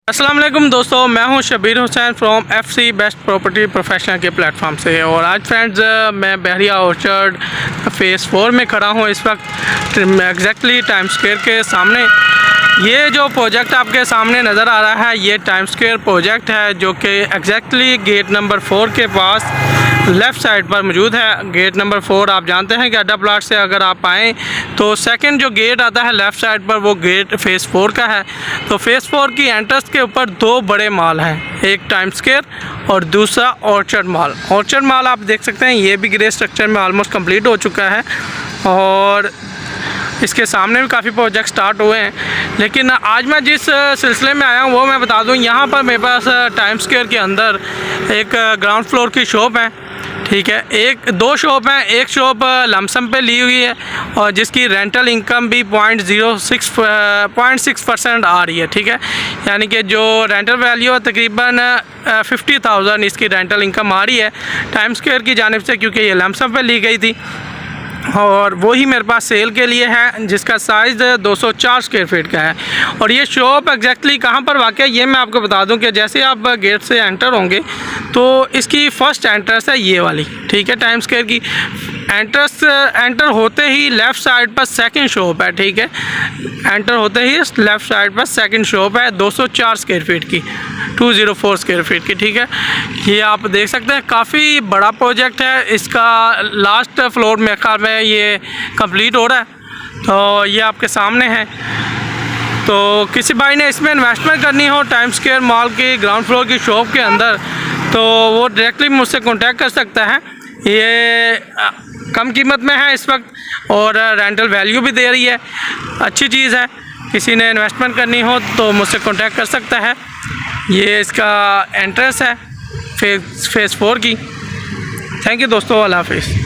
अस्सलाम वालेकुम दोस्तों, मैं हूं Shabir Hussain from FC best property professional के प्लेटफॉर्म से। और आज फ्रेंड्स मैं बहरिया ऑर्चर्ड फ़ेज़ 4 में खड़ा हूं इस वक्त एग्जैक्टली टाइम स्क्वायर के सामने। ये जो प्रोजेक्ट आपके सामने नज़र आ रहा है ये टाइम स्क्वायर प्रोजेक्ट है, जो कि एग्जैक्टली गेट नंबर 4 के पास लेफ़्ट साइड पर मौजूद है। गेट नंबर 4 आप जानते हैं कि अड्डा प्लाट से अगर आप आएँ तो सेकंड जो गेट आता है लेफ़्ट साइड पर वो गेट फ़ेज़ 4 का है। तो फ़ेज़ 4 की एंट्रेंस के ऊपर दो बड़े मॉल हैं, एक टाइम स्क्वायर और दूसरा ऑर्चर्ड मॉल। ऑर्चर्ड मॉल आप देख सकते हैं ये भी ग्रे स्ट्रक्चर में ऑलमोस्ट कंप्लीट हो चुका है और इसके सामने भी काफ़ी प्रोजेक्ट स्टार्ट हुए हैं। लेकिन आज मैं जिस सिलसिले में आया हूँ वो मैं बता दूँ, यहाँ पर मेरे पास टाइम स्क्वायर के अंदर एक ग्राउंड फ्लोर की शॉप है, ठीक है। दो शॉप हैं, एक शॉप लमसम पे ली हुई है और जिसकी रेंटल इनकम भी 0.6% आ रही है, ठीक है। यानी कि जो रेंटल वैल्यू है तकरीबन 50,000 इसकी रेंटल इनकम आ रही है टाइम स्क्वायर की जानिब से, क्योंकि ये लमसम पे ली गई थी। और वही मेरे पास सेल के लिए है जिसका साइज़ 204 स्क्वायर फीट का है। और ये शॉप एग्जैक्टली कहाँ पर वाक़ है ये मैं आपको बता दूं कि जैसे आप गेट से एंटर होंगे तो इसकी फ़र्स्ट एंट्रेंस है ये वाली, ठीक है। टाइम स्क्वायर की एंटर होते ही लेफ़्ट साइड पर सेकंड शॉप है, ठीक है। एंटर होते ही लेफ़्ट साइड पर सेकंड शॉप है 204 स्क्वायर फीट की, 204 स्क्वायर फीट की, ठीक है। ये आप देख सकते हैं काफ़ी बड़ा प्रोजेक्ट है। इसका लास्ट फ्लोर में ख्याल में ये कंप्लीट हो रहा है, तो ये आपके सामने है। तो किसी भाई ने इसमें इन्वेस्टमेंट करनी हो टाइम स्क्वायर मॉल की ग्राउंड फ्लोर की शॉप के अंदर, तो वो डायरेक्टली मुझसे कांटेक्ट कर सकता है। ये कम कीमत में है इस वक्त और रेंटल वैल्यू भी दे रही है, अच्छी चीज़ है। किसी ने इन्वेस्टमेंट करनी हो तो मुझसे कांटेक्ट कर सकता है। ये इसका एंट्रेंस है फ़ेज़ 4 की। थैंक यू दोस्तों, अल्लाह हाफ़िज़।